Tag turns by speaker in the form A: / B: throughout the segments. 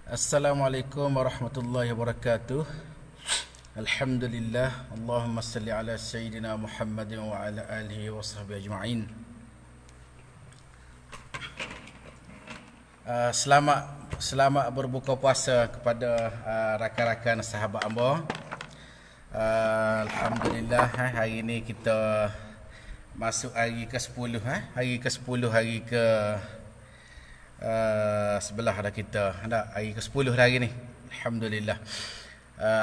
A: Assalamualaikum warahmatullahi wabarakatuh. Alhamdulillah. Allahumma salli ala Sayyidina Muhammadin wa ala alihi wa sahbihi ajma'in. Selamat berbuka puasa kepada rakan-rakan sahabat hamba. Alhamdulillah, hari ini kita masuk hari ke-10, hari ke-10, hari ke sebelah dah kita. Hari ke-10 dah hari ni. Alhamdulillah.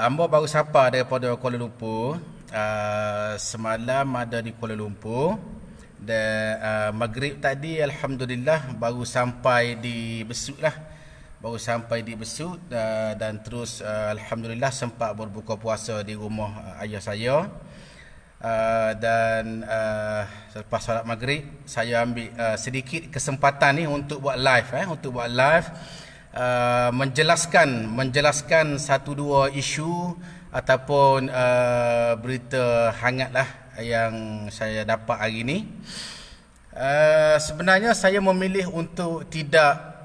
A: Hamba baru sapa daripada Kuala Lumpur. Semalam ada di Kuala Lumpur. Dan maghrib tadi Alhamdulillah baru sampai di Besut lah. Baru sampai di Besut dan terus Alhamdulillah sempat berbuka puasa di rumah ayah saya. Dan selepas solat maghrib saya ambil sedikit kesempatan ni untuk buat live menjelaskan satu dua isu ataupun berita hangat lah yang saya dapat hari ni. Sebenarnya saya memilih untuk tidak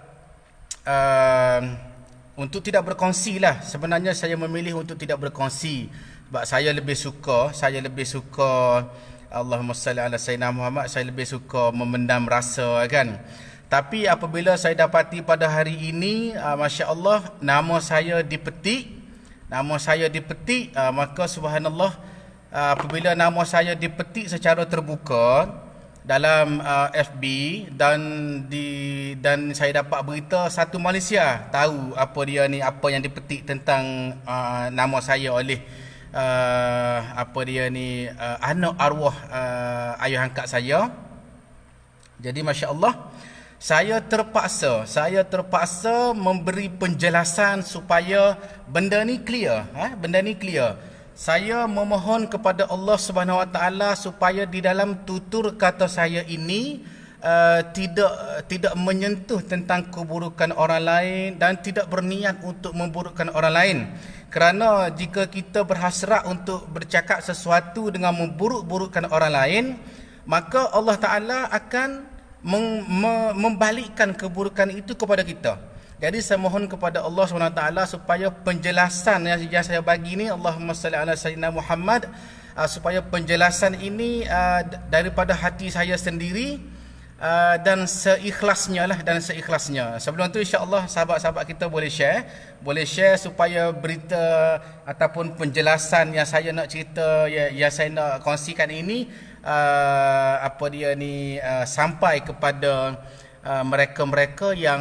A: berkongsi lah. Sebenarnya saya memilih untuk tidak berkongsi sebab saya lebih suka Allahumma salli ala Sayyidina Muhammad, saya lebih suka memendam rasa kan. Tapi apabila saya dapati pada hari ini Masya Allah nama saya dipetik, maka subhanallah, apabila nama saya dipetik secara terbuka dalam FB dan saya dapat berita satu Malaysia tahu apa yang dipetik tentang nama saya oleh anak arwah ayah angkat saya. Jadi Masya Allah, saya terpaksa memberi penjelasan supaya benda ni clear. Saya memohon kepada Allah Subhanahu Wa Taala supaya di dalam tutur kata saya ini tidak menyentuh tentang keburukan orang lain dan tidak berniat untuk memburukkan orang lain. Kerana jika kita berhasrat untuk bercakap sesuatu dengan memburuk-burukkan orang lain, maka Allah Ta'ala akan membalikkan keburukan itu kepada kita. Jadi saya mohon kepada Allah SWT supaya penjelasan yang saya bagi ni, Allahumma salli ala Sayyidina Muhammad, supaya penjelasan ini daripada hati saya sendiri, dan seikhlasnya. Sebelum tu insya-Allah sahabat-sahabat kita boleh share supaya berita ataupun penjelasan yang saya nak cerita, yang saya nak kongsikan ini sampai kepada mereka-mereka yang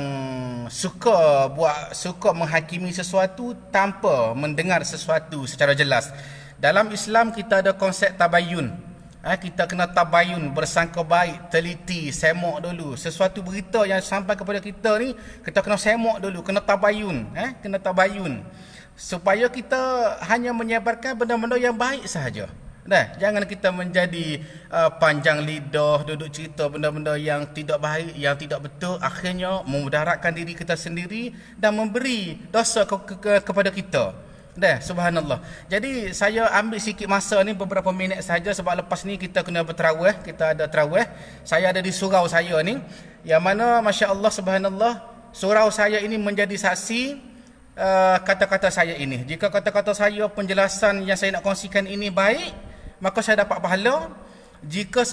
A: suka menghakimi sesuatu tanpa mendengar sesuatu secara jelas. Dalam Islam kita ada konsep tabayun. Kita kena tabayun, bersangka baik, teliti, semak dulu. Sesuatu berita yang sampai kepada kita ni, kita kena semak dulu, kena tabayun, supaya kita hanya menyebarkan benda-benda yang baik sahaja. Jangan kita menjadi panjang lidah, duduk cerita benda-benda yang tidak baik, yang tidak betul, akhirnya memudaratkan diri kita sendiri dan memberi dosa kepada kita. Subhanallah. Jadi saya ambil sikit masa ni, beberapa minit saja, sebab lepas ni kita kena berterawih, kita ada terawih. Saya ada di surau saya ni, yang mana Masya Allah subhanallah, surau saya ini menjadi saksi kata-kata saya ini. Jika kata-kata saya, penjelasan yang saya nak kongsikan ini baik, maka saya dapat pahala. Jika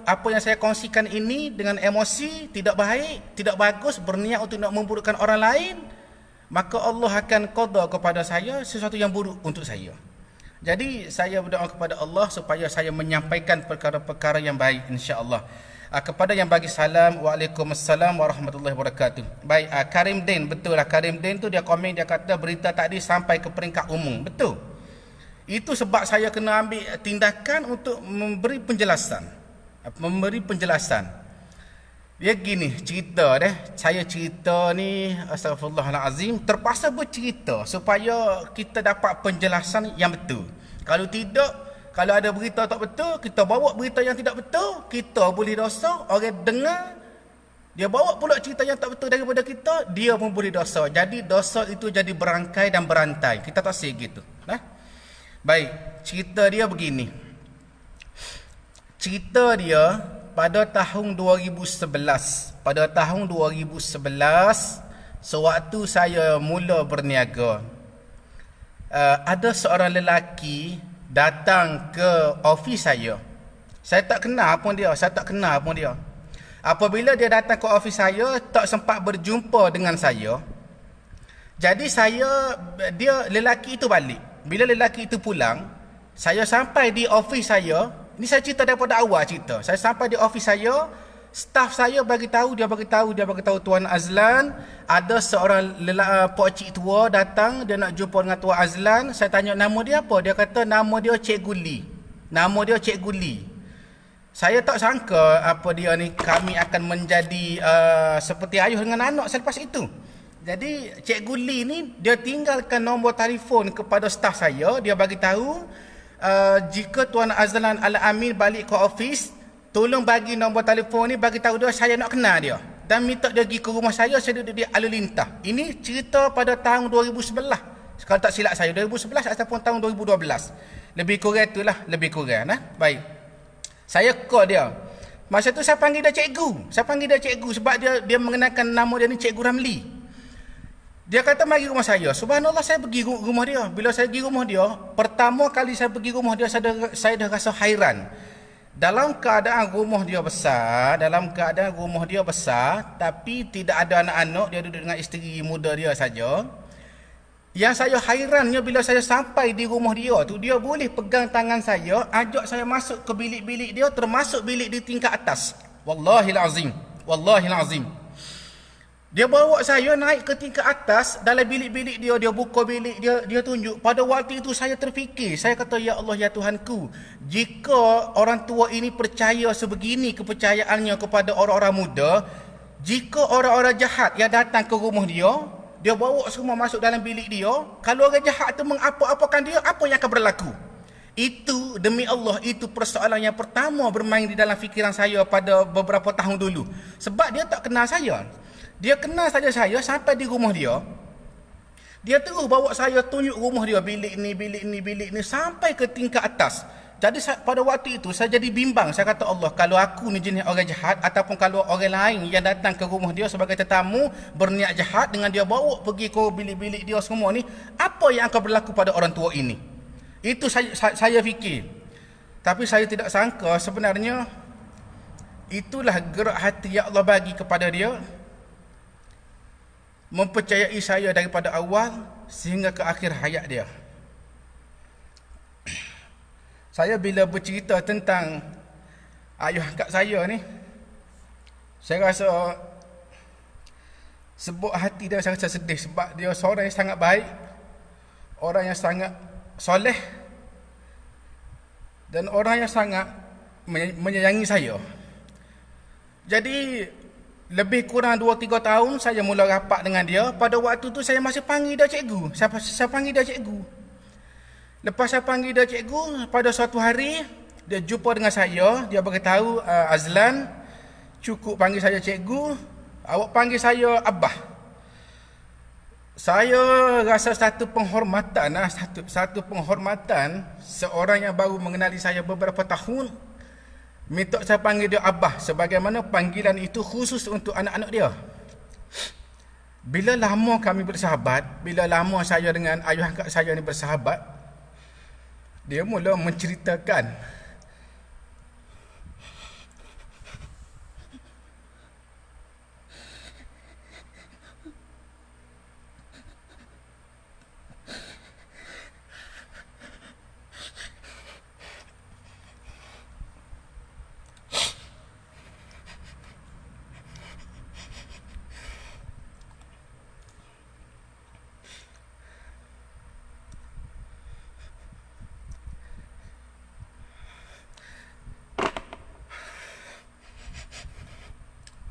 A: apa yang saya kongsikan ini dengan emosi tidak baik, tidak bagus, berniat untuk nak memburukkan orang lain, maka Allah akan qada kepada saya sesuatu yang buruk untuk saya. Jadi saya berdoa kepada Allah supaya saya menyampaikan perkara-perkara yang baik, insya-Allah. Kepada yang bagi salam, Waalaikumsalam warahmatullahi wabarakatuh. Baik, Karim Din, betul lah. Karim Din tu dia komen, dia kata berita tadi sampai ke peringkat umum. Betul. Itu sebab saya kena ambil tindakan untuk memberi penjelasan. Dia gini cerita saya cerita ni, astagfirullahalazim, terpaksa bercerita supaya kita dapat penjelasan yang betul. Kalau tidak, kalau ada berita tak betul, kita bawa berita yang tidak betul, kita boleh dosa. Orang dengar, dia bawa pula cerita yang tak betul daripada kita, dia pun boleh dosa. Jadi dosa itu jadi berangkai dan berantai. Kita tak say gitu. Baik, cerita dia begini. Cerita pada tahun 2011, sewaktu saya mula berniaga, ada seorang lelaki datang ke ofis saya. Saya tak kenal pun dia, Apabila dia datang ke ofis saya, tak sempat berjumpa dengan saya. Jadi lelaki itu balik. Bila lelaki itu pulang, saya sampai di ofis saya. Ni saya cerita daripada awal cerita. Saya sampai di ofis saya, staff saya bagi tahu Tuan Azlan, ada seorang pokcik tua datang, dia nak jumpa dengan Tuan Azlan. Saya tanya nama dia apa? Dia kata nama dia Cikgu Li. Saya tak sangka kami akan menjadi seperti ayah dengan anak selepas itu. Jadi Cikgu Li ni dia tinggalkan nombor telefon kepada staf saya. Dia bagi tahu jika Tuan Azlan Al-Amin balik ke ofis, tolong bagi nombor telefon ni, bagi tahu dia saya nak kenal dia, dan minta dia pergi ke rumah saya duduk di Alulintah. Ini cerita pada tahun 2011. Kalau tak silap saya 2011 ataupun tahun 2012. Lebih kurang nah. Baik. Saya call dia. Masa tu saya panggil dia cikgu. Sebab dia mengenalkan nama dia ni Cikgu Ramli. Dia kata mari rumah saya. Subhanallah, saya pergi rumah dia. Bila saya pergi rumah dia, pertama kali saya pergi rumah dia, saya dah rasa hairan. Dalam keadaan rumah dia besar, tapi tidak ada anak-anak, dia duduk dengan isteri muda dia saja. Yang saya hairannya, bila saya sampai di rumah dia tu, dia boleh pegang tangan saya, ajak saya masuk ke bilik-bilik dia, termasuk bilik di tingkat atas. Wallahil azim. Dia bawa saya naik ke tingkat atas. Dalam bilik-bilik dia buka bilik dia tunjuk. Pada waktu itu saya terfikir, saya kata, ya Allah, ya Tuhanku, jika orang tua ini percaya sebegini kepercayaannya kepada orang-orang muda, jika orang-orang jahat yang datang ke rumah dia bawa semua masuk dalam bilik dia, kalau orang jahat itu mengapa-apakan dia, apa yang akan berlaku? Itu demi Allah, itu persoalan yang pertama bermain di dalam fikiran saya pada beberapa tahun dulu. Sebab dia tak kenal saya. Dia kenal saja saya sampai di rumah dia. Dia terus bawa saya tunjuk rumah dia, bilik ni sampai ke tingkat atas. Jadi pada waktu itu saya jadi bimbang. Saya kata, Allah, kalau aku ni jenis orang jahat, ataupun kalau orang lain yang datang ke rumah dia sebagai tetamu berniat jahat, dengan dia bawa pergi ke bilik-bilik dia semua ni, apa yang akan berlaku pada orang tua ini? Itu saya fikir. Tapi saya tidak sangka sebenarnya itulah gerak hati yang Allah bagi kepada dia, mempercayai saya daripada awal sehingga ke akhir hayat dia. Saya bila bercerita tentang ayah angkat saya ni, saya rasa sebut hati dia, saya rasa sedih. Sebab dia seorang yang sangat baik, orang yang sangat soleh, dan orang yang sangat menyayangi saya. Jadi lebih kurang 2-3 tahun saya mula rapat dengan dia. Pada waktu tu saya masih panggil dia cikgu. Saya panggil dia cikgu. Lepas saya panggil dia cikgu, pada suatu hari dia jumpa dengan saya. Dia beritahu, Azlan, cukup panggil saya cikgu, awak panggil saya abah. Saya rasa satu penghormatan, seorang yang baru mengenali saya beberapa tahun minta saya panggil dia abah, sebagaimana panggilan itu khusus untuk anak-anak dia. Bila lama kami bersahabat, bila lama saya dengan ayah angkat saya ni bersahabat, dia mula menceritakan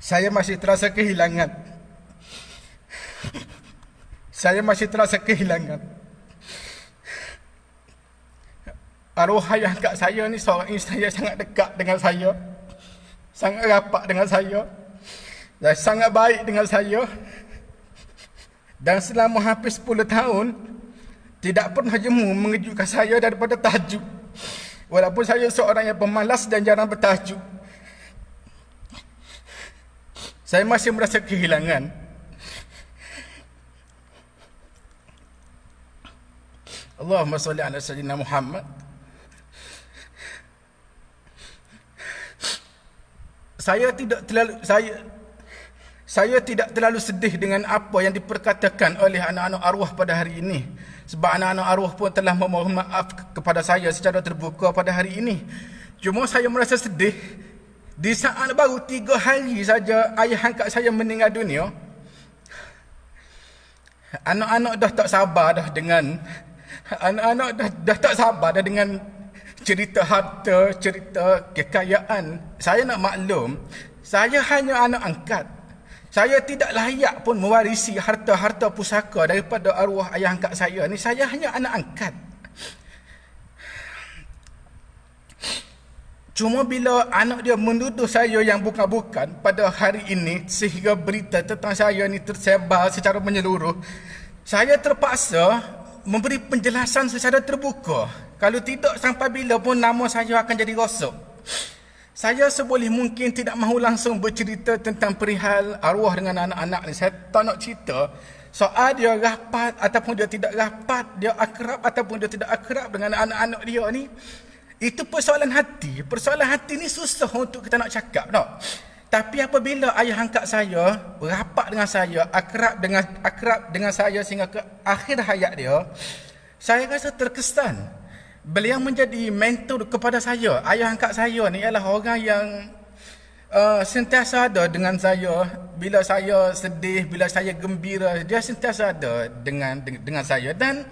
A: saya masih terasa kehilangan. Arwah ayah angkat saya ni seorang insan yang sangat dekat dengan saya, sangat rapat dengan saya, dan sangat baik dengan saya. Dan selama hampir 10 tahun tidak pernah jemu mengejutkan saya daripada tahajud. Walaupun saya seorang yang pemalas dan jarang bertahajud, saya masih merasa kehilangan. Allahumma salli ala sayyidina Muhammad. Saya tidak terlalu sedih dengan apa yang diperkatakan oleh anak-anak arwah pada hari ini. Sebab anak-anak arwah pun telah memohon maaf kepada saya secara terbuka pada hari ini. Cuma saya merasa sedih di saat baru 3 hari saja ayah angkat saya meninggal dunia. Anak-anak dah tak sabar dah dengan dah tak sabar dah dengan cerita harta, cerita kekayaan. Saya nak maklum, saya hanya anak angkat. Saya tidak layak pun mewarisi harta-harta pusaka daripada arwah ayah angkat saya ni. Saya hanya anak angkat. Cuma bila anak dia menuduh saya yang bukan-bukan pada hari ini, sehingga berita tentang saya ni tersebar secara menyeluruh, saya terpaksa memberi penjelasan secara terbuka. Kalau tidak, sampai bila pun nama saya akan jadi rosak. Saya seboleh mungkin tidak mahu langsung bercerita tentang perihal arwah dengan anak-anak ni. Saya tak nak cerita soal dia rapat ataupun dia tidak rapat, dia akrab ataupun dia tidak akrab dengan anak-anak dia ni. Itu persoalan hati. Persoalan hati ni susah untuk kita nak cakap, tak? Tapi apabila ayah angkat saya rapat dengan saya, akrab dengan saya sehingga ke akhir hayat dia, saya rasa terkesan. Beliau menjadi mentor kepada saya. Ayah angkat saya ni ialah orang yang sentiasa ada dengan saya. Bila saya sedih, bila saya gembira, dia sentiasa ada dengan saya. Dan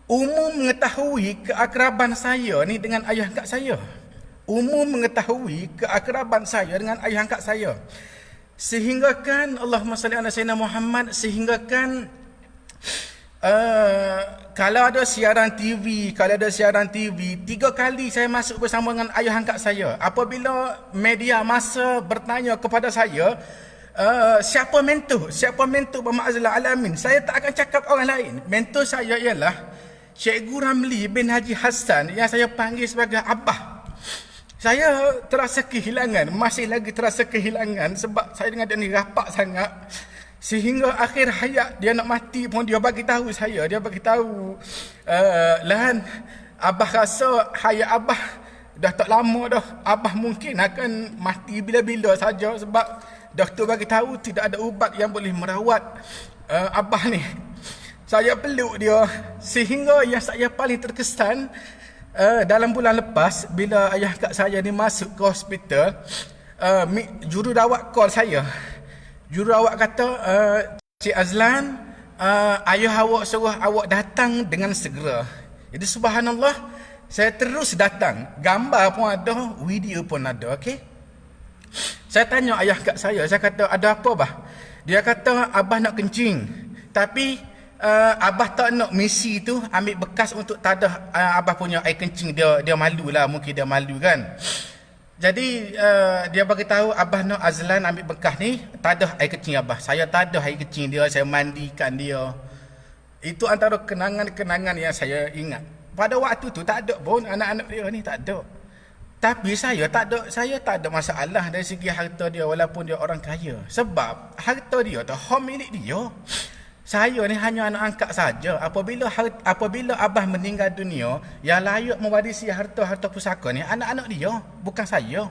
A: umum mengetahui keakraban saya ni dengan ayah angkat saya. Umum mengetahui keakraban saya dengan ayah angkat saya. Sehinggakan, Allahumma salli ala sayyidina Muhammad, sehinggakan kalau ada siaran TV, 3 kali saya masuk bersama dengan ayah angkat saya. Apabila media masa bertanya kepada saya, siapa mentor bermakzul alamin, saya tak akan cakap orang lain. Mentor saya ialah Cikgu Ramli bin Haji Hassan yang saya panggil sebagai Abah. Saya terasa kehilangan, masih lagi terasa kehilangan sebab saya dengan dia ni rapat sangat. Sehingga akhir hayat dia nak mati pun dia bagi tahu saya, dia bagi tahu, Lahan, Abah rasa hayat Abah dah tak lama dah. Abah mungkin akan mati bila-bila saja sebab doktor bagi tahu tidak ada ubat yang boleh merawat Abah ni. Saya peluk dia, sehingga yang saya paling terkesan dalam bulan lepas bila ayah kak saya ni masuk ke hospital, jururawat call saya. Jururawat kata, Cik Azlan, ayah awak suruh awak datang dengan segera. Jadi subhanallah, saya terus datang. Gambar pun ada, video pun ada, okey. Saya tanya ayah kak saya kata, ada apa bah? Dia kata, Abah nak kencing. Tapi Abah tak nak misi tu ambil bekas untuk tadah Abah punya air kencing. Dia malu lah, mungkin dia malu kan. Jadi dia bagi tahu Abah nak Azlan ambil bekas ni, tadah air kencing Abah. Saya tadah air kencing dia, saya mandikan dia. Itu antara kenangan-kenangan yang saya ingat. Pada waktu tu tak ada pun anak-anak dia ni, tak ada. Tapi saya tak ada masalah dari segi harta dia walaupun dia orang kaya. Sebab harta dia tu hak milik dia. Saya ni hanya anak angkat saja. Apabila Abah meninggal dunia, yang layak mewarisi harta-harta pusaka ni anak-anak dia, bukan saya.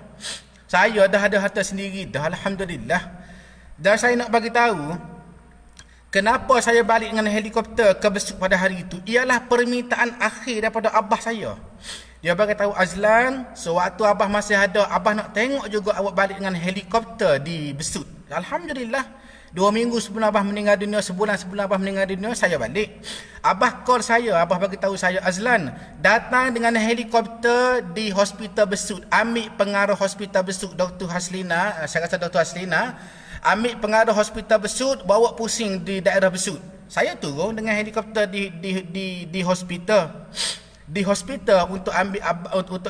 A: Saya dah ada harta sendiri dah, alhamdulillah. Dan saya nak bagi tahu kenapa saya balik dengan helikopter ke Besut pada hari itu, ialah permintaan akhir daripada Abah saya. Dia bagi tahu, Azlan, sewaktu Abah masih ada, Abah nak tengok juga awak balik dengan helikopter di Besut. Alhamdulillah. 2 minggu sebelum Abah meninggal dunia, sebulan sebelum Abah meninggal dunia, saya balik. Abah call saya, Abah bagi tahu saya, Azlan, datang dengan helikopter di Hospital Besut. Ambil pengaruh Hospital Besut, Dr. Haslina, saya rasa Dr. Haslina, ambil pengaruh Hospital Besut, bawa pusing di daerah Besut. Saya turun dengan helikopter di hospital. Di hospital untuk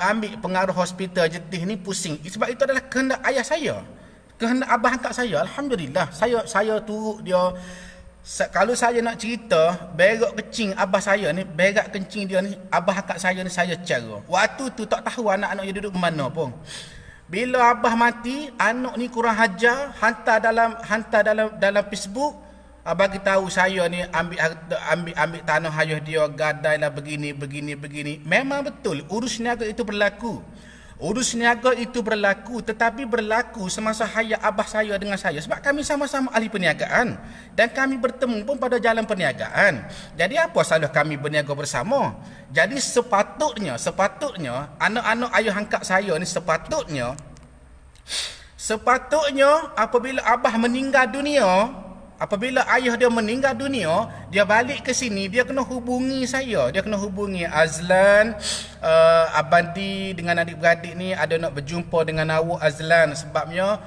A: ambil pengaruh hospital Jetih ni pusing. Sebab itu adalah kehendak ayah saya. Kehendak Abah angkat saya. Alhamdulillah. Saya turut dia. Kalau saya nak cerita, berak kencing Abah saya ni, berak kencing dia ni, Abah angkat saya ni, saya cara. Waktu tu tak tahu anak-anak dia duduk ke mana pun. Bila Abah mati, anak ni kurang hajar, hantar dalam Facebook, bagi tahu saya ni ambil tanah ayah dia, gadailah begini. Memang betul urus niaga itu berlaku. Urus niaga itu berlaku, tetapi berlaku semasa hayat abah saya dengan saya. Sebab kami sama-sama ahli perniagaan dan kami bertemu pun pada jalan perniagaan. Jadi apa salah kami berniaga bersama? Jadi sepatutnya anak-anak ayah angkat saya ni sepatutnya apabila abah meninggal dunia, apabila ayah dia meninggal dunia, dia balik ke sini, dia kena hubungi saya. Dia kena hubungi Azlan, Abadi dengan adik-beradik ni ada nak berjumpa dengan awak Azlan. Sebabnya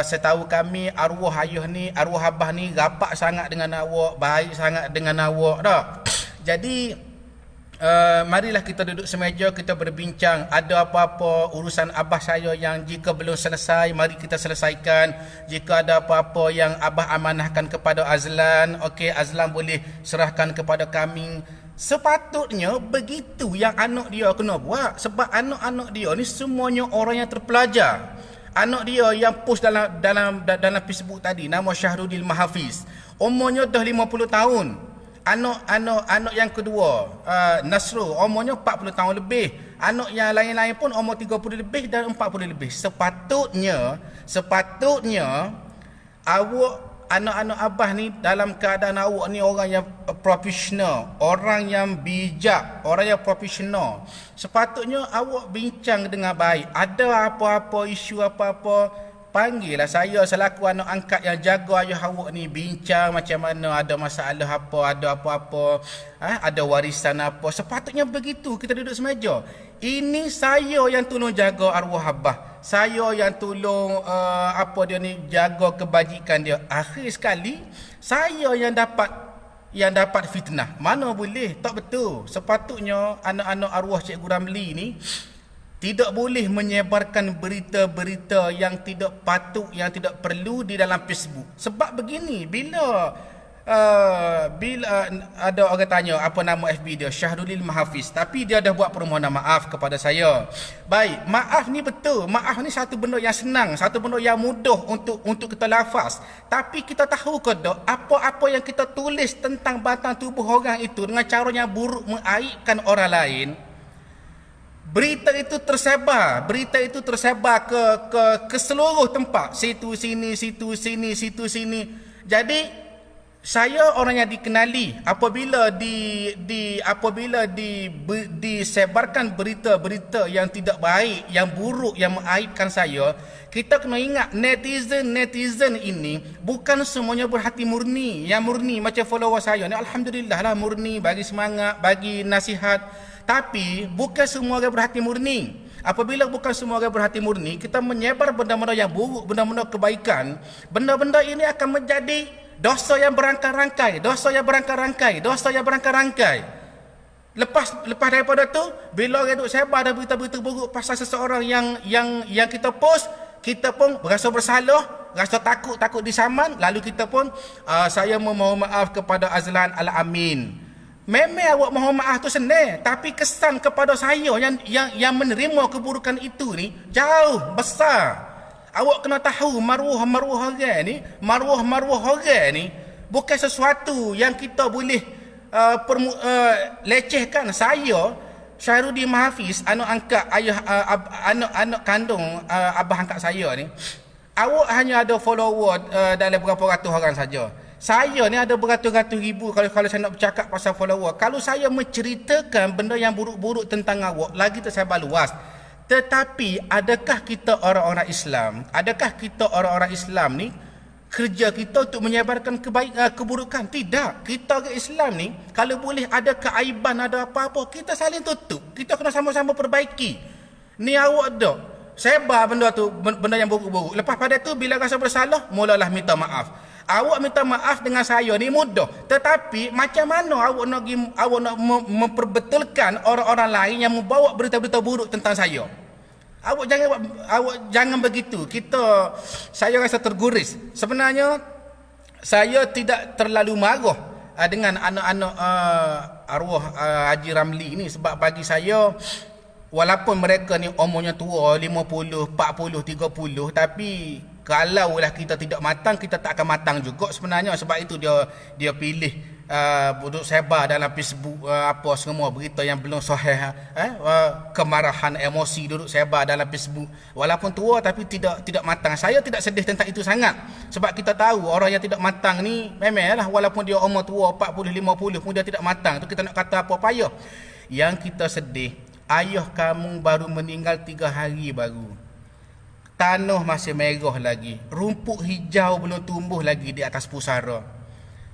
A: setahu kami arwah ayah ni, arwah abah ni rapat sangat dengan awak, baik sangat dengan awak dah. Jadi marilah kita duduk semeja, kita berbincang. Ada apa-apa urusan abah saya yang jika belum selesai, mari kita selesaikan. Jika ada apa-apa yang abah amanahkan kepada Azlan, okey, Azlan boleh serahkan kepada kami. Sepatutnya begitu yang anak dia kena buat. Sebab anak-anak dia ni semuanya orang yang terpelajar. Anak dia yang post dalam Facebook tadi, nama Syahrudil Mahafiz, umurnya dah 50 tahun. Anak yang kedua, Nasrul, umurnya 40 tahun lebih. Anak yang lain-lain pun umur 30 lebih dan 40 lebih. Sepatutnya awak, anak-anak abah ni dalam keadaan awak ni orang yang profesional, orang yang bijak, orang yang profesional. Sepatutnya awak bincang dengan baik. Ada apa-apa isu apa-apa, panggillah saya selaku anak angkat yang jaga ayah awak ni, bincang macam mana, ada masalah apa, ada apa-apa, ada warisan apa. Sepatutnya begitu kita duduk semeja. Ini saya yang tolong jaga arwah abah, saya yang tolong jaga kebajikan dia. Akhir sekali saya yang dapat fitnah. Mana boleh, tak betul. Sepatutnya anak-anak arwah Cikgu Ramli ni tidak boleh menyebarkan berita-berita yang tidak patut, yang tidak perlu di dalam Facebook. Sebab begini, bila ada orang tanya apa nama FB dia, Syahrudil Mahafiz, tapi dia dah buat permohonan maaf kepada saya. Baik, maaf ni betul. Maaf ni satu benda yang senang, satu benda yang mudah untuk kita lafaz. Tapi kita tahu ke tak, apa-apa yang kita tulis tentang batang tubuh orang itu dengan cara yang buruk, mengaibkan orang lain, berita itu tersebar ke seluruh tempat, situ sini. Jadi saya orang yang dikenali, apabila disebarkan berita-berita yang tidak baik, yang buruk, yang mengaibkan saya, kita kena ingat netizen ini bukan semuanya berhati murni. Yang murni macam follower saya ni, alhamdulillah lah, murni, bagi semangat, bagi nasihat. Tapi bukan semua orang berhati murni. Apabila bukan semua orang berhati murni, kita menyebar benda-benda yang buruk, benda-benda kebaikan, benda-benda ini akan menjadi dosa yang berangkai-rangkai. Lepas daripada tu, bila orang duk sebar ada berita-berita buruk pasal seseorang yang kita post, kita pun berasa bersalah, rasa takut disaman, lalu kita pun saya memohon maaf kepada Azlan Al-Amin. Memang awak mohon maaf tu senang, tapi kesan kepada saya yang menerima keburukan itu ni jauh besar. Awak kena tahu maruah orang ni bukan sesuatu yang kita boleh lecehkan. Saya, Syahrudil Mahafiz, anak angkat ayah, anak kandung abah angkat saya ni, awak hanya ada follower dalam berapa ratus orang saja. Saya ni ada beratus-ratus ribu kalau saya nak bercakap pasal follower. Kalau saya menceritakan benda yang buruk-buruk tentang awak, lagi tersebar luas. Tetapi adakah kita orang-orang Islam ni kerja kita untuk menyebarkan keburukan? Tidak. Kita orang Islam ni kalau boleh ada keaiban, ada apa-apa, kita saling tutup. Kita kena sama-sama perbaiki. Ni awak dah sebar benda tu, benda yang buruk-buruk. Lepas pada tu bila rasa bersalah, mulalah minta maaf. Awak minta maaf dengan saya ni mudah. Tetapi macam mana awak nak memperbetulkan orang-orang lain yang membawa berita-berita buruk tentang saya? Awak jangan begitu. Saya rasa terguris. Sebenarnya saya tidak terlalu marah dengan anak-anak arwah Haji Ramli ni, sebab bagi saya walaupun mereka ni umurnya tua 50, 40, 30, tapi Kalaulah kita tidak matang, kita tak akan matang juga sebenarnya. Sebab itu dia pilih duduk sebar dalam Facebook apa semua berita yang belum sahih, kemarahan, emosi duduk sebar dalam Facebook. Walaupun tua tapi tidak matang. Saya tidak sedih tentang itu sangat. Sebab kita tahu orang yang tidak matang ni memanglah walaupun dia umur tua 40 50 pun dia tidak matang. Tu kita nak kata apa payah. Yang kita sedih, ayah kamu baru meninggal 3 hari baru. Tanah masih merah lagi. Rumput hijau belum tumbuh lagi di atas pusara.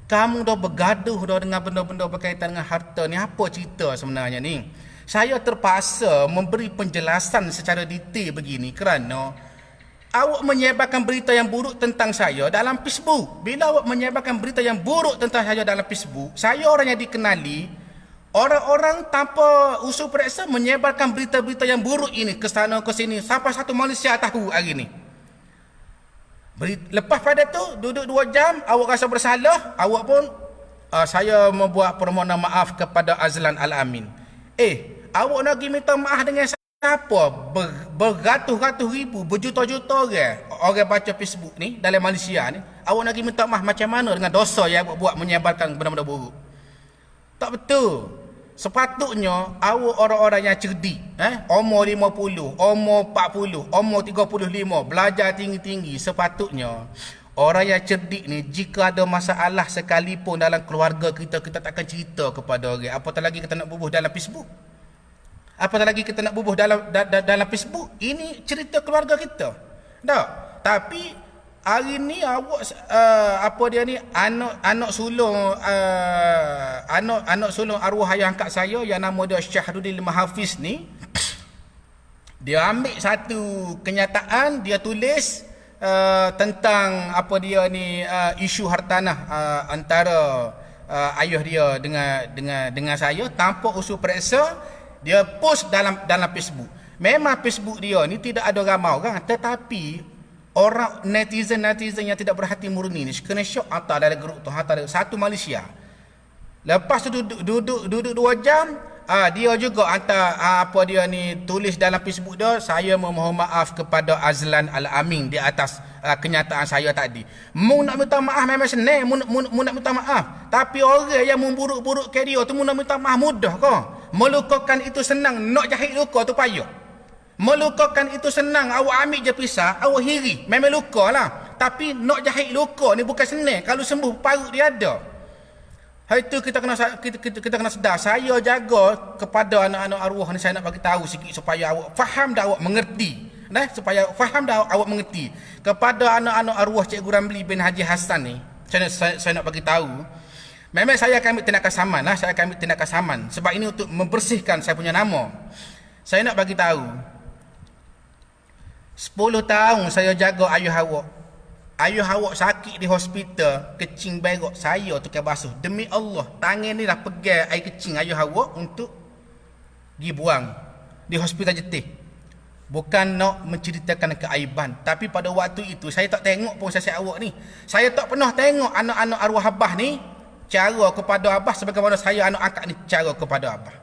A: Kamu dah bergaduh dah dengan benda-benda berkaitan dengan harta ni. Apa cerita sebenarnya ni? Saya terpaksa memberi penjelasan secara detail begini kerana awak menyebarkan berita yang buruk tentang saya dalam Facebook. Bila awak menyebarkan berita yang buruk tentang saya dalam Facebook, saya orang yang dikenali. Orang-orang tanpa usul periksa menyebarkan berita-berita yang buruk ini ke sana ke sini sampai satu Malaysia tahu hari ni. Lepas pada tu duduk 2 jam awak rasa bersalah, awak pun saya membuat permohonan maaf kepada Azlan Al-Amin. Awak nak pergi minta maaf dengan siapa? Beratus-ratus ribu, berjuta-juta orang baca Facebook ni dalam Malaysia ni. Awak nak pergi minta maaf macam mana dengan dosa yang awak buat menyebarkan benda-benda buruk? Tak betul. Sepatutnya awak orang-orang yang cerdik, umur 50, umur 40, umur 35, belajar tinggi-tinggi, sepatutnya orang yang cerdik ni jika ada masalah sekalipun dalam keluarga kita, kita takkan cerita kepada orang. Apatah lagi kita nak bubuh dalam Facebook. Apatah lagi kita nak bubuh dalam Facebook. Ini cerita keluarga kita. Tak. Tapi hari ni awak anak sulung arwah ayah angkat saya yang nama dia Syahrudin Mahafiz ni, dia ambil satu kenyataan, dia tulis tentang isu hartanah antara ayah dia dengan saya tanpa usul periksa. Dia post dalam Facebook. Memang Facebook dia ni tidak ada ramai orang, tetapi orang netizen yang tidak berhati murni ni screenshot hantar dalam grup tu, hantar satu Malaysia. Lepas tu duduk 2 jam, dia juga hantar tulis dalam Facebook dia, saya memohon maaf kepada Azlan Al-Amin di atas kenyataan saya tadi. Mu nak minta maaf memang senang, mu nak minta maaf. Tapi orang yang memburuk-buruk ke dia tu mu nak minta maaf mudah ke? Melukakan itu senang, nak jahit luka tu payah. Melukakan itu senang, awak ambil je pisau, awak hiri, memang luka lah. Tapi nak jahit luka ni bukan senang. Kalau sembuh parut dia ada. Hari tu kita kena sedar. Saya jaga kepada anak-anak arwah ni, saya nak bagi tahu sikit supaya awak faham dan awak mengerti. Supaya faham dan awak mengerti. Kepada anak-anak arwah Cikgu Ramli bin Haji Hassan ni, saya nak bagi tahu. Memang saya akan ambil tindakan saman lah. Saya akan ambil tindakan saman. Sebab ini untuk membersihkan saya punya nama. Saya nak bagi tahu. 10 tahun saya jaga ayah awak. Ayah awak sakit di hospital, kecing berok, saya tukar basuh. Demi Allah, tangan ni dah pegang air kecing ayah awak untuk pergi buang di hospital Jetih. Bukan nak menceritakan keaiban, tapi pada waktu itu saya tak tengok pun sesiap awak ni. Saya tak pernah tengok anak-anak arwah abah ni cara kepada abah sebagaimana saya anak angkat ni cara kepada abah.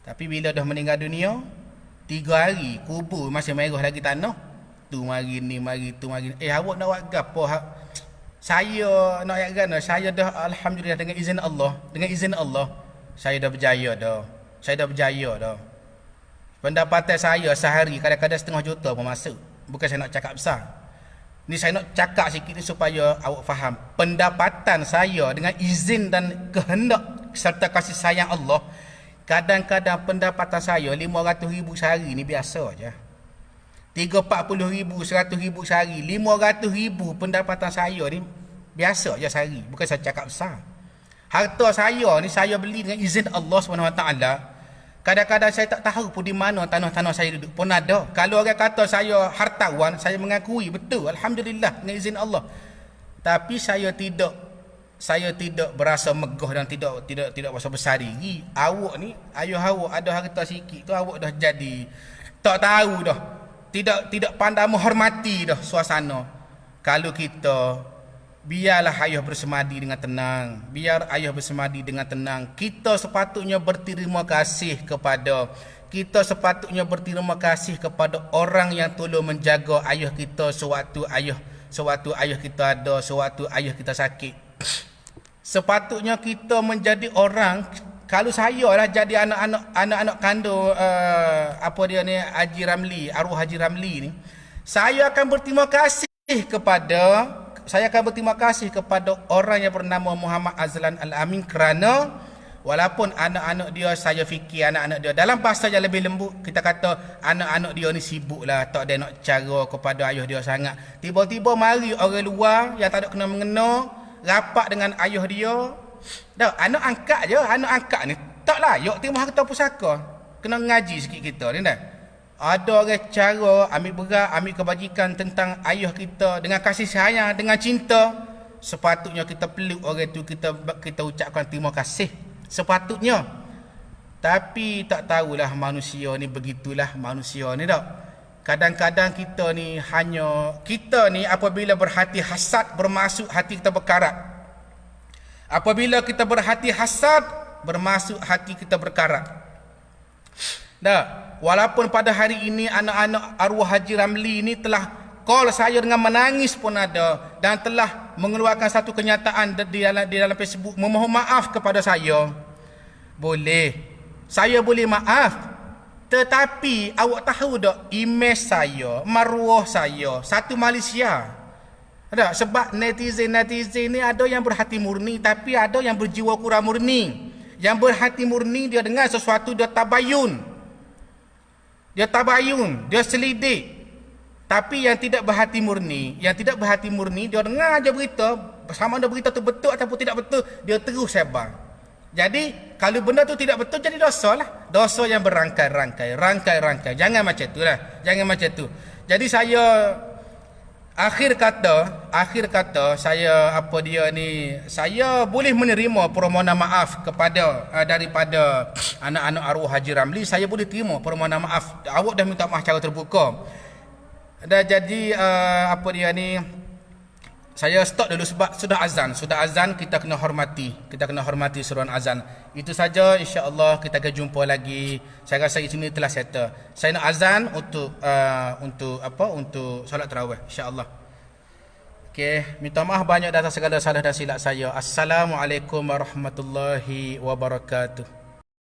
A: Tapi bila dah meninggal dunia, 3 hari kubur masih merah lagi tanah. Tu mari ni, mari tu mari. Awak nak buat gapo? Saya nak buat gana. Saya dah alhamdulillah dengan izin Allah. Dengan izin Allah, saya dah berjaya dah. Saya dah berjaya dah. Pendapatan saya sehari kadang-kadang 500,000 juta pun masuk. Bukan saya nak cakap besar. Ni saya nak cakap sikit ni supaya awak faham. Pendapatan saya dengan izin dan kehendak serta kasih sayang Allah, kadang-kadang pendapatan saya 500,000 sehari ni biasa aja. 30-40,000, 100,000 sehari, 500,000 pendapatan saya ni biasa aja sehari. Bukan saya cakap besar. Harta saya ni saya beli dengan izin Allah SWT. Kadang-kadang saya tak tahu pun di mana tanah-tanah saya duduk pun ada. Kalau orang kata saya hartawan, saya mengakui betul, alhamdulillah dengan izin Allah. Tapi saya tidak berasa megah dan tidak berasa besar diri. Awak ni, ayah awak ada harta sikit tu awak dah jadi tak tahu dah. Tidak pandai menghormati dah suasana. Kalau kita biarlah ayah bersemadi dengan tenang. Biar ayah bersemadi dengan tenang. Kita sepatutnya berterima kasih kepada orang yang tolong menjaga ayah kita sewaktu ayah sewaktu ayah kita ada, sewaktu ayah kita sakit. Sepatutnya kita menjadi orang, kalau saya lah jadi anak-anak kandung apa dia ni, Haji Ramli, arwah Haji Ramli ni, saya akan berterima kasih kepada orang yang bernama Muhammad Azlan Al-Amin, kerana walaupun anak-anak dia, saya fikir anak-anak dia, dalam bahasa yang lebih lembut kita kata anak-anak dia ni sibuk lah, tak ada nak cara kepada ayah dia sangat. Tiba-tiba mari orang luar yang tak ada kena mengena rapat dengan ayah dia. Dah, anak angkat ni tak layak terima harta pusaka. Kena ngaji sikit kita ni dah. Ada orang cara ambil berat, ambil kebajikan tentang ayah kita dengan kasih sayang, dengan cinta. Sepatutnya kita peluk orang tu, kita ucapkan terima kasih. Sepatutnya. Tapi tak tahulah manusia ni, begitulah manusia ni dah. Kadang-kadang kita ni apabila berhati hasad, bermaksud hati kita berkarat. Apabila kita berhati hasad, bermaksud hati kita berkarat. Dah, walaupun pada hari ini anak-anak arwah Haji Ramli ini telah call saya dengan menangis pun ada, dan telah mengeluarkan satu kenyataan di dalam Facebook memohon maaf kepada saya. Boleh, saya boleh maaf. Tetapi awak tahu tak, imej saya, maruah saya satu Malaysia. Ada, sebab netizen ni ada yang berhati murni, tapi ada yang berjiwa kurang murni. Yang berhati murni, dia dengar sesuatu, dia tabayun, dia selidik. Tapi yang tidak berhati murni, dia dengar aja berita, sama ada berita tu betul ataupun tidak betul, dia terus sebar. Jadi kalau benda tu tidak betul, jadi dosa lah. Dosa yang berangkai-rangkai. Jangan macam tu lah. Jangan macam tu. Jadi saya akhir kata saya saya boleh menerima permohonan maaf kepada daripada anak-anak arwah Haji Ramli. Saya boleh terima permohonan maaf. Awak dah minta maaf secara terbuka. Dan jadi saya stop dulu sebab sudah azan, kita kena hormati seruan azan. Itu saja, insya-Allah kita akan jumpa lagi. Saya rasa di sini telah settle. Saya nak azan untuk solat tarawih, insya-Allah. Okey, minta maaf banyak atas segala salah dan silap saya. Assalamualaikum warahmatullahi wabarakatuh.